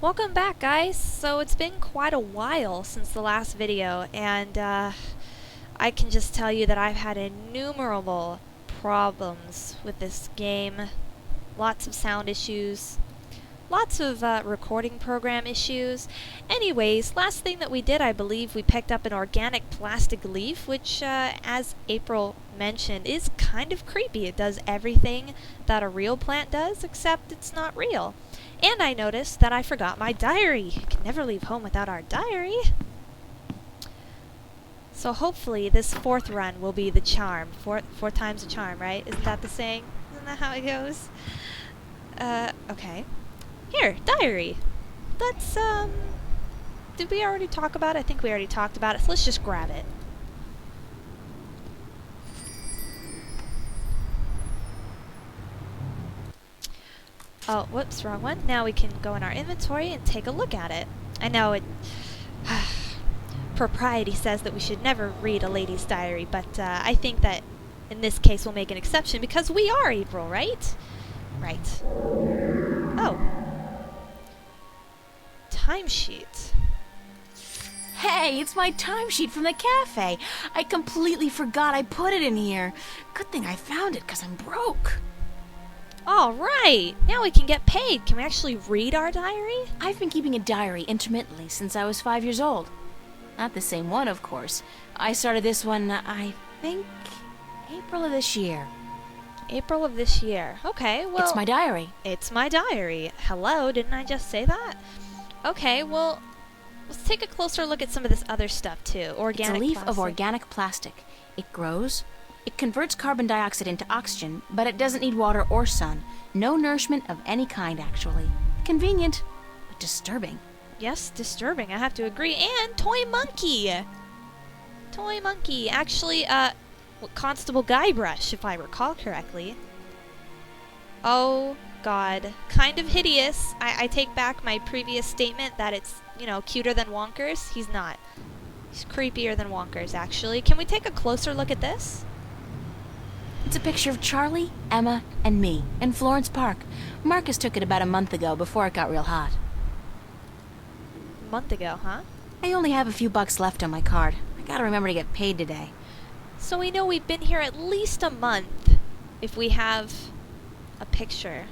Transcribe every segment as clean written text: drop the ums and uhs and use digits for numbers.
Welcome back, guys. So it's been quite a while since the last video, and I can just tell you that I've had innumerable problems with this game. Lots of sound issues, lots of recording program issues. Anyways, last thing that we did, I believe we picked up an organic plastic leaf, which, as April mentioned, is kind of creepy. It does everything that a real plant does, except it's not real. And I noticed that I forgot my diary. I can never leave home without our diary. So hopefully this fourth run will be the charm. Four times a charm, right? Isn't that the saying? Isn't that how it goes? Okay. Here, diary. Let's, did we already talk about it? I think we already talked about it, so let's just grab it. Oh, whoops, wrong one. Now we can go in our inventory and take a look at it. I know it... propriety says that we should never read a lady's diary, but I think that in this case we'll make an exception because we are April, right? Right. Oh. Timesheet. Hey, it's my timesheet from the cafe. I completely forgot I put it in here. Good thing I found it, 'cause I'm broke. All right, now we can get paid. Can we actually read our diary? I've been keeping a diary intermittently since I was 5 years old. Not the same one, of course. I started this one, I think, April of this year. April of this year. Okay, well... It's my diary. It's my diary. Hello, didn't I just say that? Okay, well, let's take a closer look at some of this other stuff, too. Organic It's a leaf plastic. of organic plastic. It grows. It converts carbon dioxide into oxygen, but it doesn't need water or sun. No nourishment of any kind, actually. Convenient, but disturbing. Yes, disturbing, I have to agree. And Toy Monkey! Toy Monkey. Actually, Constable Guybrush, if I recall correctly. Oh, God. Kind of hideous. I take back my previous statement that it's, you know, cuter than Wonkers. He's not. He's creepier than Wonkers, actually. Can we take a closer look at this? It's a picture of Charlie, Emma, and me in Florence Park. Marcus took it about a month ago before it got real hot. A month ago, huh? I only have a few bucks left on my card. I gotta remember to get paid today. So we know we've been here at least a month if we have a picture.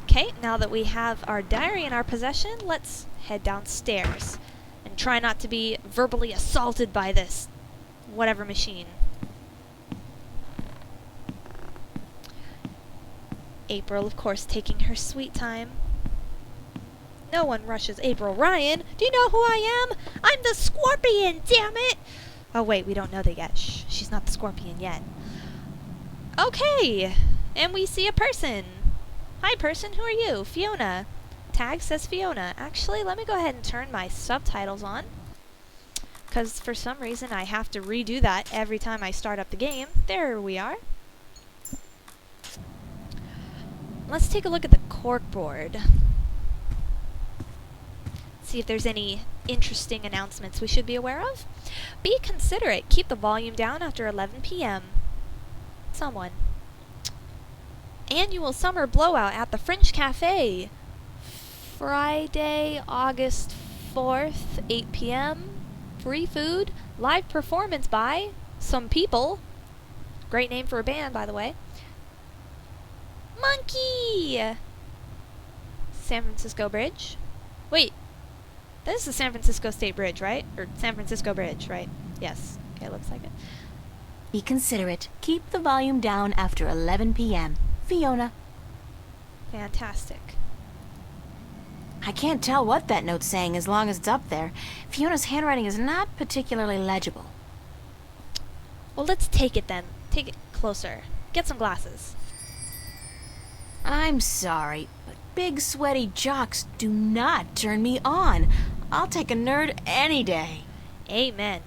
Okay, now that we have our diary in our possession, let's head downstairs and try not to be verbally assaulted by this whatever machine. April, of course, taking her sweet time. No one rushes April Ryan. Do you know who I am? I'm the Scorpion, damn it! Oh, wait, we don't know that yet. Shh, she's not the Scorpion yet. Okay, and we see a person. Hi, person, who are you? Fiona. Tag says Fiona. Actually, let me go ahead and turn my subtitles on, because for some reason I have to redo that every time I start up the game. There we are. Let's take a look at the corkboard. See if there's any interesting announcements we should be aware of. Be considerate. Keep the volume down after 11 p.m. Someone. Annual summer blowout at the French Cafe. Friday, August 4th, 8 p.m. Free food. Live performance by some people. Great name for a band, by the way. Monkey! San Francisco Bridge. Wait. This is the San Francisco State Bridge, right? Or San Francisco Bridge, right? Yes. Okay, looks like it. Be considerate. Keep the volume down after 11 p.m. Fiona. Fantastic. I can't tell what that note's saying as long as it's up there. Fiona's handwriting is not particularly legible. Well, let's take it then. Take it closer. Get some glasses. I'm sorry, but big sweaty jocks do not turn me on. I'll take a nerd any day. Amen.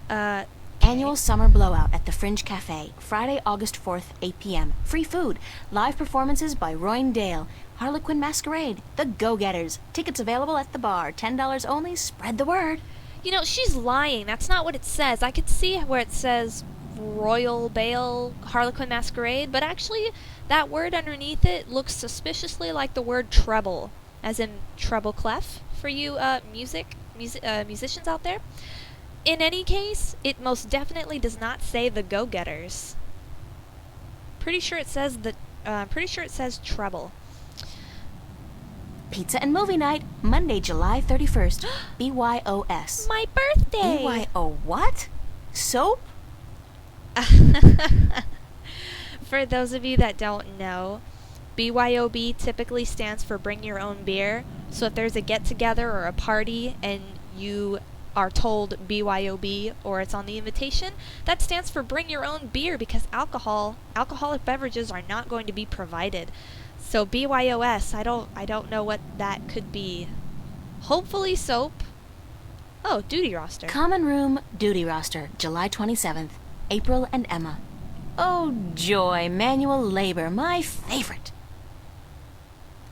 Annual summer blowout at the Fringe Cafe, Friday, August 4th, 8 p.m. Free food, live performances by Royne Dale, Harlequin Masquerade, The Go-Getters. Tickets available at the bar, $10 only. Spread the word. You know, she's lying. That's not what it says. I could see where it says Royal Bale Harlequin Masquerade, but actually that word underneath it looks suspiciously like the word treble, as in treble clef for you musicians out there. In any case, it most definitely does not say the Go-Getters. Pretty sure it says treble. Pizza and movie night, Monday, July 31st. BYOS. My birthday! BYO what? Soap? For those of you that don't know, BYOB typically stands for Bring Your Own Beer. So if there's a get-together or a party and you are told BYOB or it's on the invitation, that stands for Bring Your Own Beer, because alcoholic beverages are not going to be provided. So BYOS, I don't know what that could be. Hopefully soap. Oh, duty roster. Common room, duty roster, July 27th. April and Emma. Oh, joy, manual labor, my favorite.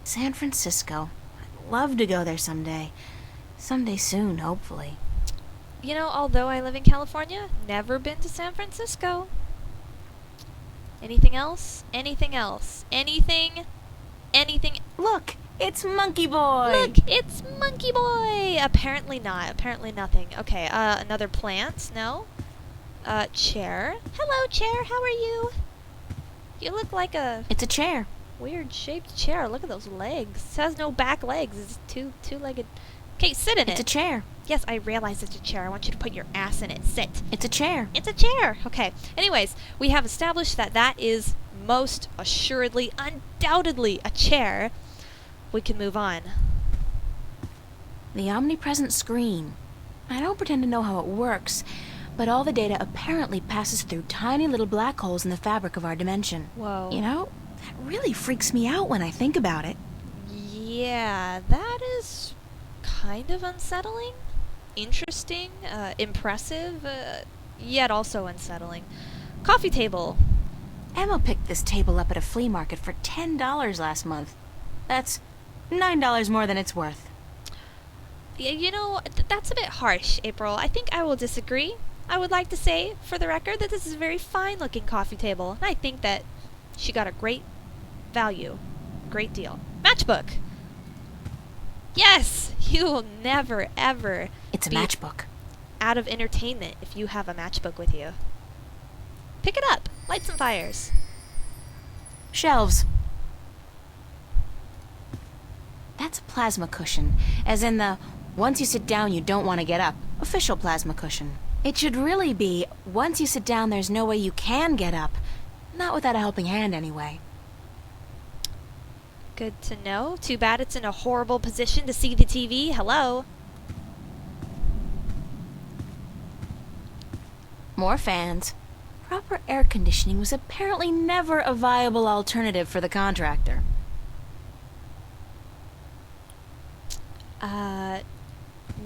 San Francisco. I'd love to go there someday. Someday soon, hopefully. You know, although I live in California, never been to San Francisco. Anything else? Anything else? Anything? Look, it's Monkey Boy! Look, it's Monkey Boy! Apparently not. Apparently nothing. Okay, another plant? No? Chair. Hello, chair. How are you? You look like a... It's a chair. Weird shaped chair. Look at those legs. It has no back legs. It's two-legged... Okay, sit in it. It's a chair. Yes, I realize it's a chair. I want you to put your ass in it. Sit. It's a chair. It's a chair. Okay. Anyways, we have established that that is most assuredly, undoubtedly a chair. We can move on. The omnipresent screen. I don't pretend to know how it works, but all the data apparently passes through tiny little black holes in the fabric of our dimension. Whoa. You know, that really freaks me out when I think about it. Yeah, that is kind of unsettling, interesting, impressive, yet also unsettling. Coffee table. Emma picked this table up at a flea market for $10 last month. That's $9 more than it's worth. You know, that's a bit harsh, April. I think I will disagree. I would like to say, for the record, that this is a very fine-looking coffee table, and I think that she got a great value. Great deal. Matchbook! Yes! You will never, ever It's a be matchbook. out of entertainment if you have a matchbook with you. Pick it up. Light some fires. Shelves. That's a plasma cushion, as in the once you sit down you don't want to get up official plasma cushion. It should really be once you sit down there's no way you can get up. Not without a helping hand anyway. Good to know. Too bad it's in a horrible position to see the TV. Hello. More fans. Proper air conditioning was apparently never a viable alternative for the contractor.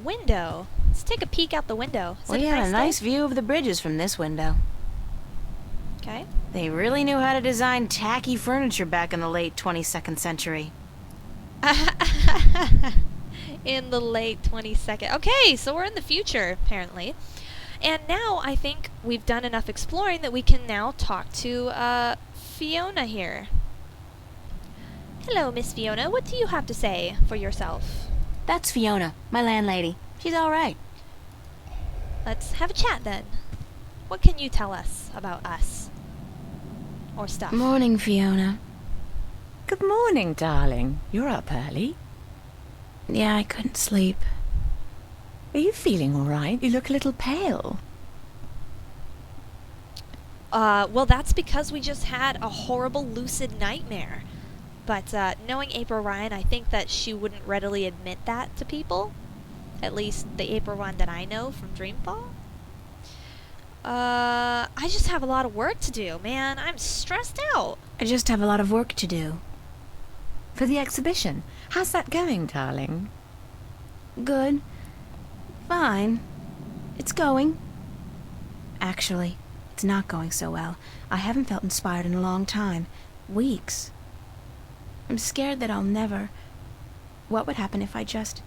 Window. Let's take a peek out the window. Is it We a had nice a nice day? view of the bridges from this window. Okay. They really knew how to design tacky furniture back in the late 22nd century. In the late 22nd. Okay, so we're in the future, apparently. And now I think we've done enough exploring that we can now talk to Fiona here. Hello, Miss Fiona. What do you have to say for yourself? That's Fiona, my landlady. She's all right. Let's have a chat then. What can you tell us about us? Or stuff? Morning, Fiona. Good morning, darling. You're up early. Yeah, I couldn't sleep. Are you feeling all right? You look a little pale. Well, that's because we just had a horrible lucid nightmare. But knowing April Ryan, I think that she wouldn't readily admit that to people. At least the April Ryan that I know from Dreamfall. I just have a lot of work to do, man. I'm stressed out. I just have a lot of work to do. For the exhibition, how's that going, darling? Good. Fine. It's going. Actually, it's not going so well. I haven't felt inspired in a long time. Weeks. I'm scared that I'll never... What would happen if I just...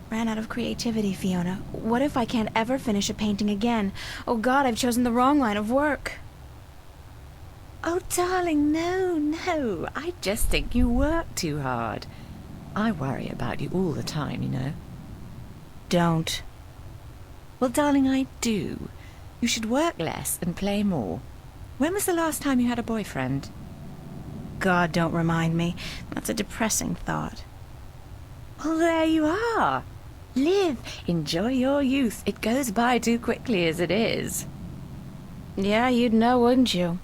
Ran out of creativity, Fiona. What if I can't ever finish a painting again? Oh God, I've chosen the wrong line of work. Oh, darling, no. I just think you work too hard. I worry about you all the time, you know. Don't. Well, darling, I do. You should work less and play more. When was the last time you had a boyfriend? God, don't remind me. That's a depressing thought. Well, there you are. Live. Enjoy your youth. It goes by too quickly as it is. Yeah, you'd know, wouldn't you?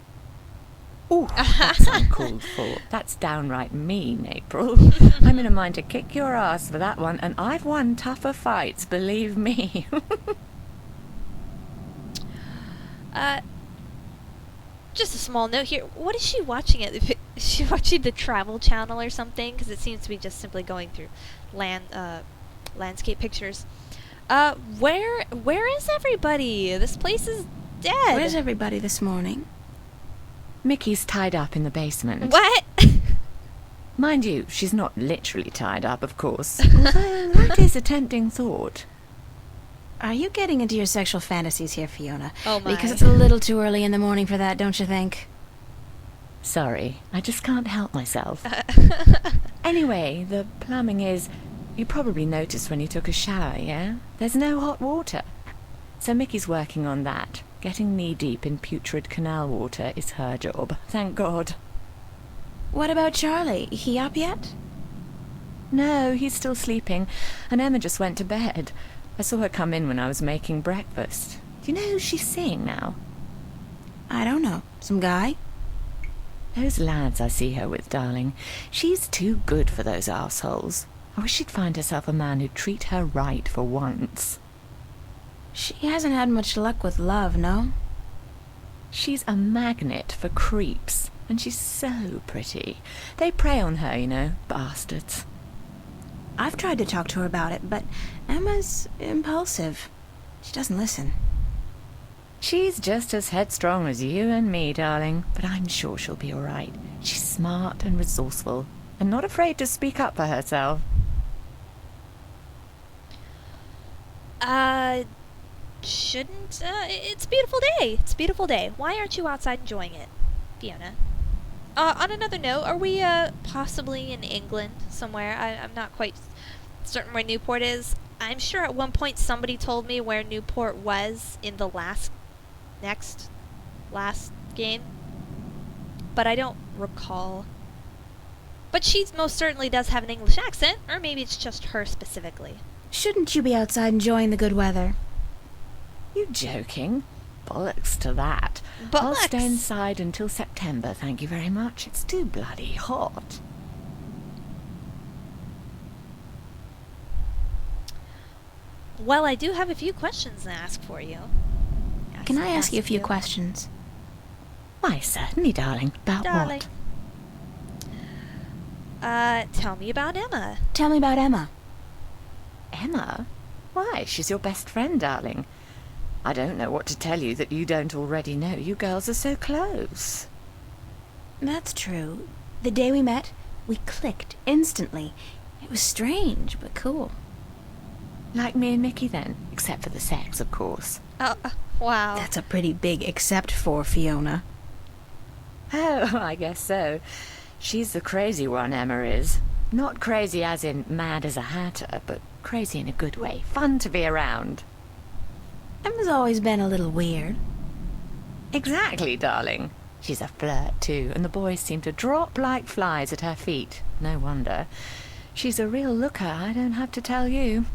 Oh, that's uncalled for. That's downright mean, April. I'm in a mind to kick your ass for that one, and I've won tougher fights, believe me. Just a small note here. What is she watching? Is she watching the Travel Channel or something? Because it seems to be just simply going through landscape pictures. Where is everybody? This place is dead. Where's everybody this morning? Mickey's tied up in the basement. What? Mind you, she's not literally tied up, of course. Although that is a tempting thought. Are you getting into your sexual fantasies here, Fiona? Oh my. Because it's a little too early in the morning for that, don't you think? Sorry, I just can't help myself. Anyway, the plumbing is... You probably noticed when you took a shower, yeah? There's no hot water. So Mickey's working on that. Getting knee-deep in putrid canal water is her job, thank God. What about Charlie? He up yet? No, he's still sleeping, and Emma just went to bed. I saw her come in when I was making breakfast. Do you know who she's seeing now? I don't know. Some guy? Those lads I see her with, darling. She's too good for those arseholes. I wish she'd find herself a man who'd treat her right for once. She hasn't had much luck with love, no? She's a magnet for creeps, and she's so pretty. They prey on her, you know, bastards. I've tried to talk to her about it, but Emma's impulsive. She doesn't listen. She's just as headstrong as you and me, darling, but I'm sure she'll be all right. She's smart and resourceful, and not afraid to speak up for herself. Shouldn't, it's a beautiful day. It's a beautiful day. Why aren't you outside enjoying it, Fiona? On another note, are we, possibly in England somewhere? I'm not quite certain where Newport is. I'm sure at one point somebody told me where Newport was in the last game, but I don't recall. But she most certainly does have an English accent, or maybe it's just her specifically. Shouldn't you be outside enjoying the good weather? You joking? Bollocks to that. Bollocks. I'll stay inside until September, thank you very much. It's too bloody hot. Well, I do have a few questions to ask for you. Can I ask you a few questions? Why, certainly, darling. About Darling. what? Tell me about Emma. Tell me about Emma. Emma? Why, she's your best friend, darling. I don't know what to tell you that you don't already know. You girls are so close. That's true. The day we met, we clicked instantly. It was strange, but cool. Like me and Mickey, then. Except for the sex, of course. Wow. That's a pretty big except for, Fiona. Oh, I guess so. She's the crazy one, Emma is. Not crazy as in mad as a hatter, but crazy in a good way. Fun to be around. Emma's always been a little weird. Exactly, darling. She's a flirt, too, and the boys seem to drop like flies at her feet. No wonder. She's a real looker, I don't have to tell you.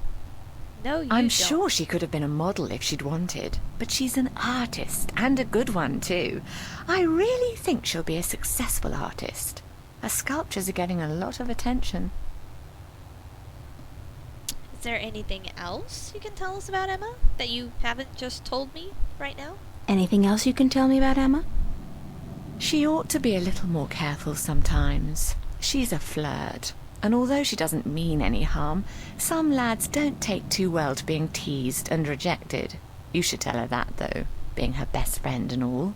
No, you I'm don't. sure she could have been a model if she'd wanted, but she's an artist, and a good one, too. I really think she'll be a successful artist. Her sculptures are getting a lot of attention. Is there anything else you can tell us about Emma that you haven't just told me right now? Anything else you can tell me about Emma? She ought to be a little more careful sometimes. She's a flirt, and although she doesn't mean any harm, some lads don't take too well to being teased and rejected. You should tell her that, though, being her best friend and all.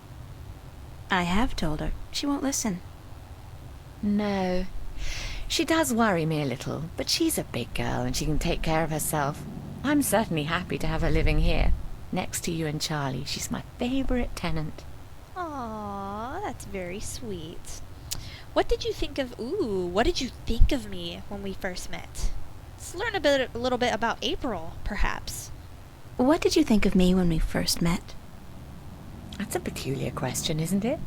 I have told her. She won't listen. No. She does worry me a little, but she's a big girl and she can take care of herself. I'm certainly happy to have her living here. Next to you and Charlie, she's my favorite tenant. Aw, that's very sweet. What did you think of me when we first met? Let's learn a little bit about April, perhaps. What did you think of me when we first met? That's a peculiar question, isn't it?